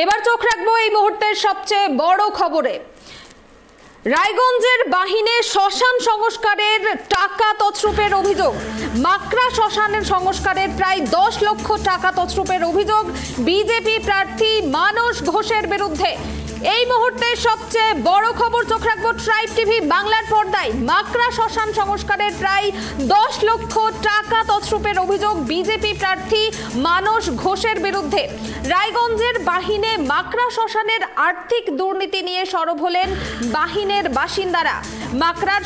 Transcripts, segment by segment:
এবার চোখ রাখবো এই মুহূর্তের সবচেয়ে বড় খবরে। রায়গঞ্জের বাহিনে শ্মশান সংস্কারের টাকা তছরূপের অভিযোগ। মাকড়া শ্মশানের সংস্কারের প্রায় 10 লক্ষ টাকা তছরূপের অভিযোগ বিজেপি প্রার্থী মানস ঘোষের বিরুদ্ধে। এই মুহূর্তে সবচেয়ে বড় খবর, চোখ রাখবো ট্রাইব টিভি বাংলার পর্দায়। মাকড়া শ্মশান সংস্কারের প্রায় 10 লক্ষ টাকা তছরূপের অভিযোগ বিজেপি প্রার্থী মানস ঘোষের বিরুদ্ধে। রায়গঞ্জের বাহিনে মাকড়া শ্মশানের আর্থিক দুর্নীতি নিয়ে সরব হলেন বাহিনের বাসিন্দারা। মাকড়ার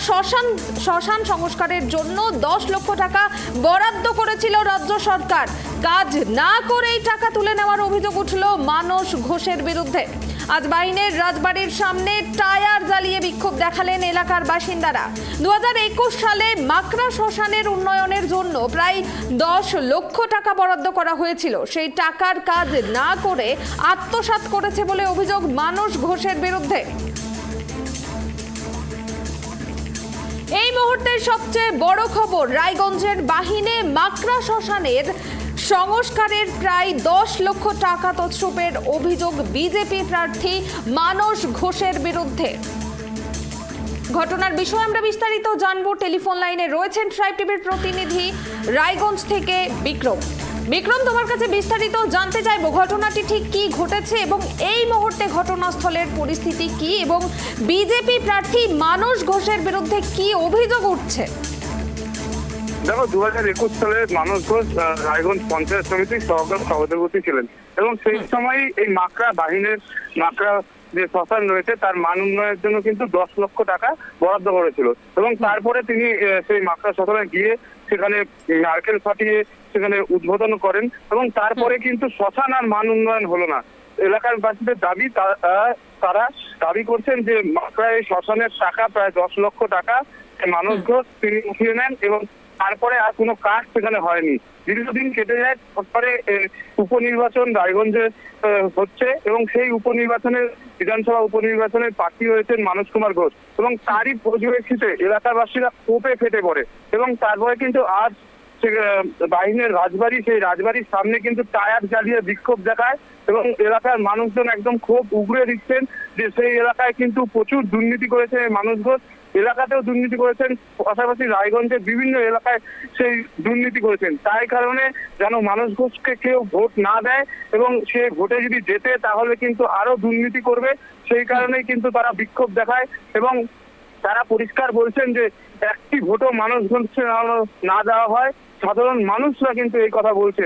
শ্মশান সংস্কারের জন্য 10 লক্ষ টাকা বরাদ্দ করেছিল রাজ্য সরকার। কাজ না করেই টাকা তুলে নেওয়ার অভিযোগ উঠল মানস ঘোষের বিরুদ্ধে। আজ বাহিনের রাজবাড়ির সামনে টায়ার জ্বালিয়ে বিক্ষোভ দেখালেন এলাকার বাসিন্দারা। 2021 সালে মাকড়া শ্মশানের উন্নয়নের জন্য প্রায় 10 লক্ষ টাকা বরাদ্দ করা হয়েছিল। সেই টাকার কাজ না করে আত্মসাৎ করেছে বলে অভিযোগ মানস ঘোষের বিরুদ্ধে। এই মুহূর্তের সবচেয়ে বড় খবর, রায়গঞ্জের বাহিনে মাকড়া শ্মশানের সংস্কারের প্রায় 10 লক্ষ টাকা তছরূপের অভিযোগ বিজেপি প্রার্থী মানস ঘোষের বিরুদ্ধে। ঘটনার বিষয়ে আমরা বিস্তারিত জানবো। টেলিফোন লাইনে রয়েছেন ট্রাইব টিভির প্রতিনিধি রায়গঞ্জ থেকে বিক্রম। বিক্রম, তোমার কাছে বিস্তারিত জানতে চাইবো ঘটনাটি ঠিক কি ঘটেছে এবং এই মুহূর্তে ঘটনাস্থলের পরিস্থিতি কি এবং বিজেপি প্রার্থী মানস ঘোষের বিরুদ্ধে কি অভিযোগ উঠছে। দেখো, 2021 সালে মানস ঘোষ রায়গঞ্জ পঞ্চায়েত সমিতির সহকারী সভাপতি ছিলেন এবং সেই সময় এই মাকড়া বাহিনীর মাকড়া যে শ্মশান রয়েছে তার মান উন্নয়নের জন্য কিন্তু 10 লক্ষ টাকা বরাদ্দ করেছিল এবং তারপরে তিনি সেই মাকড়া শ্মশানে গিয়ে সেখানে নারকেল ফাটিয়ে সেখানে উদ্বোধন করেন এবং তারপরে কিন্তু শ্মশান আর মান উন্নয়ন হলো না। এলাকার বাসীদের দাবি, তারা দাবি করছেন যে মাকড়া এই শ্মশানের টাকা প্রায় 10 লক্ষ টাকা মানস ঘোষ তিনি উঠিয়ে নেন এবং তারপরে আর কোনো কাজ সেখানে হয়নি। দীর্ঘদিন কেটে যায়, তারপরে উপনির্বাচন রায়গঞ্জে হচ্ছে এবং সেই উপনির্বাচনের বিধানসভা উপনির্বাচনের প্রার্থী হয়েছেন মানস কুমার ঘোষ এবং তারই পরিপ্রেক্ষিতে এলাকাবাসীরা ক্ষোভে ফেটে পড়ে এবং তারপরে কিন্তু আজ বাহিনীর রাজবাড়ি, সেই রাজবাড়ির সামনে কিন্তু টায়ার জ্বালিয়ে বিক্ষোভ দেখায় এবং এলাকার মানুষজন একদম ক্ষোভ উগড়ে দিচ্ছেন যে সেই এলাকায় কিন্তু প্রচুর দুর্নীতি করেছে মানস ঘোষ, এলাকাতেও দুর্নীতি করেছেন, পাশাপাশি রায়গঞ্জের বিভিন্ন এলাকায় সেই দুর্নীতি করেছেন। তাই কারণে যেন মানস ঘোষকে কেউ ভোট না দেয় এবং সে ভোটে যদি জেতে তাহলে কিন্তু আরো দুর্নীতি করবে, সেই কারণেই কিন্তু তারা বিক্ষোভ দেখায় এবং তারা পরিষ্কার বলছেন যে একটি ভোটও মানস ঘোষকে না দেওয়া হয়। সাধারণ মানুষরা কিন্তু এই কথা বলছে,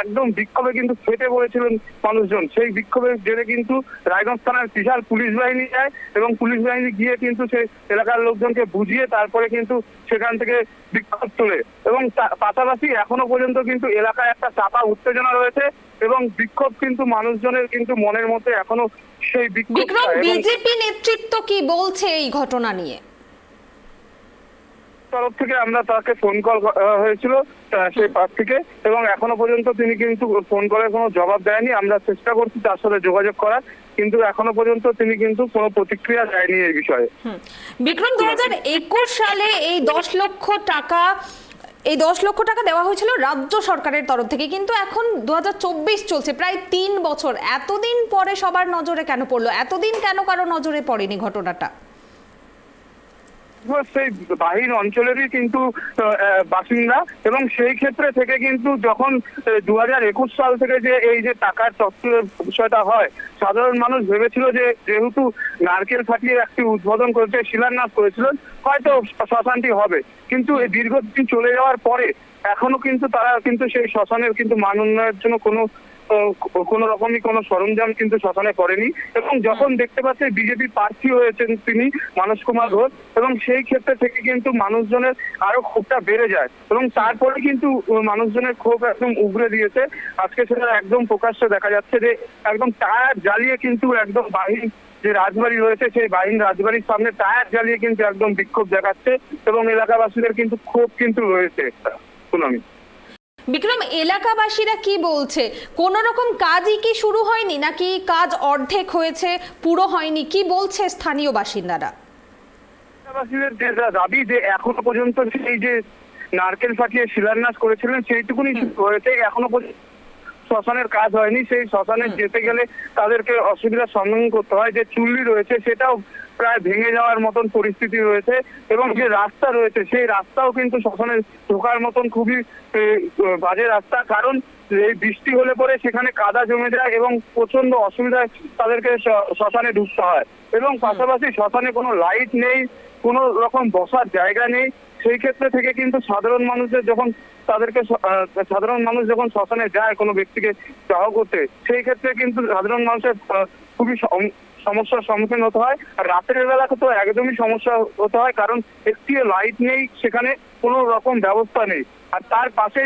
একদম বিক্ষোভে কিন্তু ফেটে পড়েছিলেন মানুষজন। সেই বিক্ষোভের জেরে কিন্তু রায়গঞ্জ থানার বিশাল পুলিশ বাহিনী যায় এবং পুলিশ বাহিনী গিয়ে কিন্তু সেই এলাকার লোকজনকে বুঝিয়ে তারপরে কিন্তু সেখান থেকে বিক্ষোভ তোলে এবং পাশাপাশি এখনো পর্যন্ত কিন্তু এলাকায় একটা চাপা উত্তেজনা রয়েছে এবং বিক্ষোভ কিন্তু মানুষজনের কিন্তু মনের মধ্যে এখনো সেই বিক্ষোভ। বিজেপি নেতৃত্ব কি বলছে এই ঘটনা নিয়ে? তরফ থেকে আমরা তাকে ফোন কল হয়েছিল সেই প্রার্থীকে এবং এখনো পর্যন্ত তিনি কিন্তু ফোন কলের কোনো জবাব দেয়নি। আমরা চেষ্টা করছি তার সাথে যোগাযোগ করার, কিন্তু এখনো পর্যন্ত তিনি কিন্তু কোনো প্রতিক্রিয়া দেয়নি এই বিষয়ে। বিক্রম, 2021 সালে এই 10 লক্ষ টাকা দেওয়া হয়েছিল রাজ্য সরকারের তরফ থেকে, কিন্তু এখন 2024 চলছে, প্রায় 3 বছর। এতদিন পরে সবার নজরে কেন পড়লো? এতদিন কেন কারো নজরে পড়েনি ঘটনাটা? সেই বাহির অঞ্চলেরই কিন্তু বাসিন্দা এবং সেই ক্ষেত্রে থেকে কিন্তু যখন 2021 সাল থেকে যে এই যে টাকার তথ্যের বিষয়টা হয়, সাধারণ মানুষ ভেবেছিল যে যেহেতু নারকেল ফাটিয়ে একটি উদ্বোধন করেছে, শিলান্যাস করেছিলেন, হয়তো শ্মশানটি হবে, কিন্তু এই দীর্ঘদিন চলে যাওয়ার পরে এখনো কিন্তু তারা কিন্তু সেই শ্মশানের কিন্তু মান উন্নয়নের জন্য কোনো রকমই কোনো সরঞ্জাম কিন্তু শ্মশানে করেনি এবং যখন দেখতে পাচ্ছে বিজেপি প্রার্থী হয়েছেন তিনি মানস কুমার ঘোষ এবং সেই ক্ষেত্রে থেকে কিন্তু মানুষজনের আরো ক্ষোভটা বেড়ে যায় এবং তারপরে কিন্তু মানুষজনের ক্ষোভ একদম উগড়ে দিয়েছে। আজকে সেটা একদম প্রকাশ্যে দেখা যাচ্ছে যে একদম টায়ার জ্বালিয়ে কিন্তু একদম বাহিনী যে রাজবাড়ি রয়েছে সেই বাহিনী রাজবাড়ির সামনে টায়ার জ্বালিয়ে কিন্তু একদম বিক্ষোভ দেখাচ্ছে এবং এলাকাবাসীদের কিন্তু ক্ষোভ কিন্তু রয়েছে। শুনানি বিক্রম, এলাকাবাসীরা কি বলছে? কোন রকম কাজই কি শুরু হয়নি নাকি কাজ অর্ধেক হয়েছে, পুরো হয়নি? কি বলছে স্থানীয় বাসিন্দারা? এলাকাবাসীদের যে দাবি যে এখনো পর্যন্ত সেই যে নারকেল ফাটিয়ে শিলান্যাস করেছিলেন সেইটুকুনি হয়েছে, এখনো পর্যন্ত শ্মশানের কাজ হয়নি, সেই শ্মশানে যেতে গেলে তাদেরকে অসুবিধার সম্মুখীন করতে হয়। যে চুল্লি রয়েছে সেটাও প্রায় ভেঙে যাওয়ার মতন পরিস্থিতি রয়েছে, এবং যে রাস্তা রয়েছে সেই রাস্তাও কিন্তু শ্মশানে ঢোকার মতন খুবই বাজে রাস্তা। কারণ এই বৃষ্টি হলে পরে সেখানে কাদা জমে যায় এবং প্রচন্ড অসুবিধায় তাদেরকে শ্মশানে ঢুকতে হয়। এবং পাশাপাশি শ্মশানে কোনো লাইট নেই, কোনো রকম বসার জায়গা নেই। সেই ক্ষেত্রে থেকে কিন্তু সাধারণ মানুষদের যখন সাধারণ মানুষ যখন শ্মশানে যায় কোনো ব্যক্তিকে দাহ করতে, সেই ক্ষেত্রে কিন্তু সাধারণ মানুষের খুবই সমস্যার সম্মুখীন হতে হয়। আর রাতের বেলা তো একদমই সমস্যা হতে হয়, কারণ একটিও লাইট নেই, সেখানে কোনো রকম ব্যবস্থা নেই। আর তার পাশে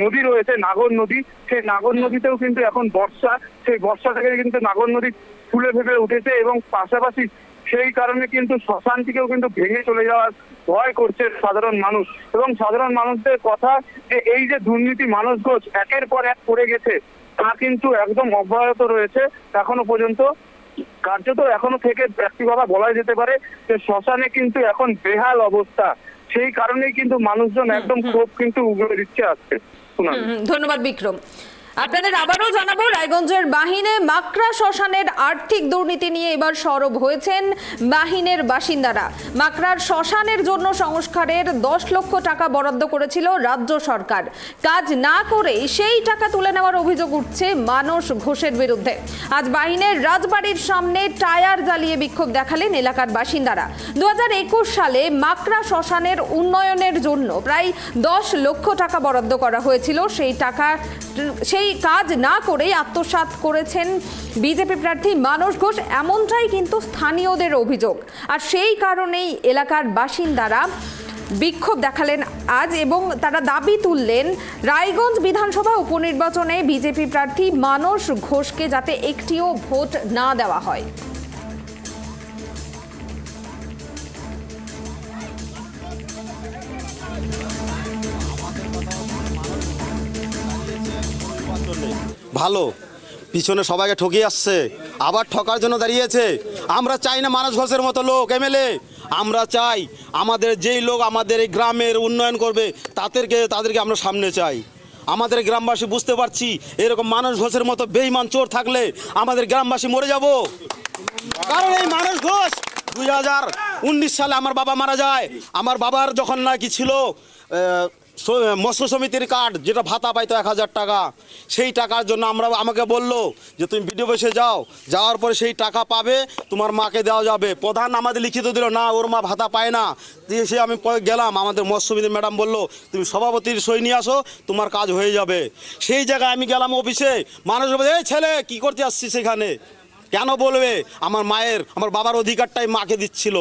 নদী রয়েছে, নাগর নদী। সেই নাগর নদীতেও কিন্তু এখন বর্ষা, সেই বর্ষা থেকে কিন্তু নাগর নদী ফুলে ফেপে উঠেছে, এবং পাশাপাশি সেই কারণে কিন্তু শ্মশানটিকেও কিন্তু ভেঙে চলে যাওয়ার ভয় করছে সাধারণ মানুষ। এবং সাধারণ মানুষদের কথা যে এই যে দুর্নীতি মানস ঘোষ একের পর এক করে গেছে, তা কিন্তু একদম অব্যাহত রয়েছে এখনো পর্যন্ত। কার্যত এখনো থেকে একটি কথা বলা যেতে পারে যে শ্মশানে কিন্তু এখন বেহাল অবস্থা। সেই কারণেই কিন্তু মানুষজন একদম ক্ষোভ কিন্তু উগড়ে দিচ্ছে আজকে। ধন্যবাদ বিক্রম। আপনাদের আবারও জানাবো, রায়গঞ্জের বাহিনে মাকড়া শ্মশানের আর্থিক দুর্নীতি নিয়ে এবার সরব হয়েছেন বাহিনের বাসিন্দারা। মাকড়ার শ্মশানের জন্য সংস্কারের 10 লক্ষ টাকা বরাদ্দ করেছিল রাজ্য সরকার। কাজ না করেই সেই টাকা তুলে নেওয়ার অভিযোগ উঠছে মানস ঘোষের বিরুদ্ধে। আজ বাহিনের রাজবাড়ির সামনে টায়ার জ্বালিয়ে বিক্ষোভ দেখালেন এলাকার বাসিন্দারা। 2021 সালে মাকড়া শ্মশানের উন্নয়নের জন্য প্রায় 10 লক্ষ টাকা বরাদ্দ করা হয়েছিল। সেই কাজ না করেই আত্মসাৎ করেছেন বিজেপি প্রার্থী মানস ঘোষ, এমনটাই কিন্তু স্থানীয়দের অভিযোগ। আর সেই কারণেই এলাকার বাসিন্দারা বিক্ষোভ দেখালেন আজ, এবং তারা দাবি তুললেন রায়গঞ্জ বিধানসভা উপনির্বাচনে বিজেপি প্রার্থী মানস ঘোষকে যাতে একটিও ভোট না দেওয়া হয়। ভালো পিছনে সবাইকে ঠকিয়ে আসছে, আবার ঠকার জন্য দাঁড়িয়েছে। আমরা চাই না মানস ঘোষের মতো লোক এমএলএ। আমরা চাই আমাদের যেই লোক আমাদের এই গ্রামের উন্নয়ন করবে তাদেরকে আমরা সামনে চাই। আমাদের গ্রামবাসী বুঝতে পারছি এরকম মানস ঘোষের মতো বেঈমান চোর থাকলে আমাদের গ্রামবাসী মরে যাব। কারণ এই মানস ঘোষ 2019 সালে আমার বাবা মারা যায়। আমার বাবার যখন নাকি ছিল মৎস্য সমিতির কার্ড, যেটা ভাতা পাইতো 1000 টাকা, সেই টাকার জন্য আমাকে বললো যে তুমি বিডিও অফিসে যাওয়ার পরে সেই টাকা পাবে, তোমার মাকে দেওয়া যাবে। প্রধান আমাদের লিখিত দিল না, ওর মা ভাতা পায় না। দিয়ে সে আমি গেলাম, আমাদের মৎস্য সমিতির ম্যাডাম বললো তুমি সভাপতির সই নিয়ে আসো, তোমার কাজ হয়ে যাবে। সেই জায়গায় আমি গেলাম অফিসে, মানুষ বলে এই ছেলে কী করতে আসছিস সেখানে? কেন বলবে? আমার বাবার অধিকারটাই মাকে দিচ্ছিল,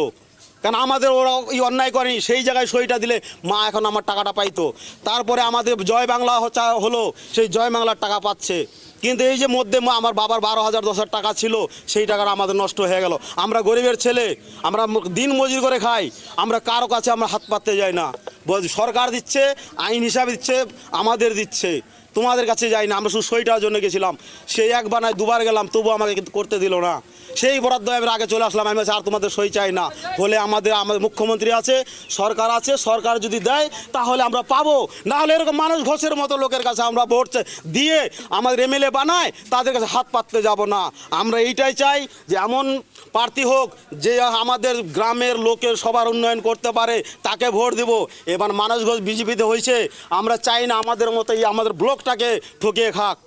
কারণ আমাদের ওরা এই অন্যায় করেনি। সেই জায়গায় সইটা দিলে মা এখন আমার টাকাটা পাইতো। তারপরে আমাদের জয় বাংলা হলো, সেই জয় বাংলার টাকা পাচ্ছে। কিন্তু এই যে মধ্যে আমার বাবার 12,000 10,000 টাকা ছিল, সেই টাকাটা আমাদের নষ্ট হয়ে গেল। আমরা গরিবের ছেলে, আমরা দিন মজুরি করে খাই, আমরা কারো কাছে আমরা হাত পাততে যাই না। সরকার দিচ্ছে, আইন হিসাবে দিচ্ছে, আমাদের দিচ্ছে, তোমাদের কাছে যাই না। আমরা শুধু সইটার জন্য গেছিলাম, সেই একবার নয় দুবার গেলাম, তবু আমাকে কিন্তু করতে দিল না। সেই বরাদ্দ আমি আগে চলে আসলাম। আমি আর তোমাদের সই চাই না। হলে আমাদের মুখ্যমন্ত্রী আছে, সরকার আছে, সরকার যদি দেয় তাহলে আমরা পাবো। না হলে এরকম মানস ঘোষের মতো লোকের কাছে আমরা ভোট দিয়ে আমাদের এমএলএ বানায়, তাদের কাছে হাত পাততে যাব না। আমরা এইটাই চাই যে এমন প্রার্থী হোক যে আমাদের গ্রামের লোকের সবার উন্নয়ন করতে পারে, তাকে ভোট দেব। এবার মানস ঘোষ বিজেপিতে হয়েছে, আমরা চাই না আমাদের মতো আমাদের ব্লকটাকে ঠকিয়ে খাক।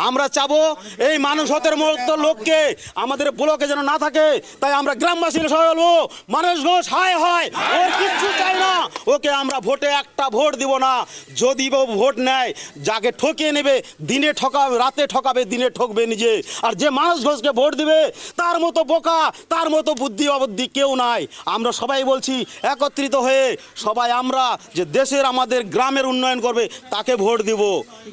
আমরা চাবো এই মানুষের মতো লোককে আমাদের ব্লকে যেন না থাকে। তাই আমরা গ্রামবাসীরা সবাই বলবো মানস ঘোষ হায় হয়, ওর কিচ্ছু চাই না, ওকে আমরা ভোটে একটা ভোট দিব না। যদি ও ভোট নেয়, যাকে ঠকিয়ে নেবে, দিনে ঠকাবে, রাতে ঠকাবে, দিনে ঠকবে নিজে। আর যে মানস ঘোষকে ভোট দিবে তার মতো বোকা, তার মতো বুদ্ধি অবুদ্ধি কেউ নাই। আমরা সবাই বলছি একত্রিত হয়ে সবাই আমরা যে দেশের আমাদের গ্রামের উন্নয়ন করবে তাকে ভোট দিব।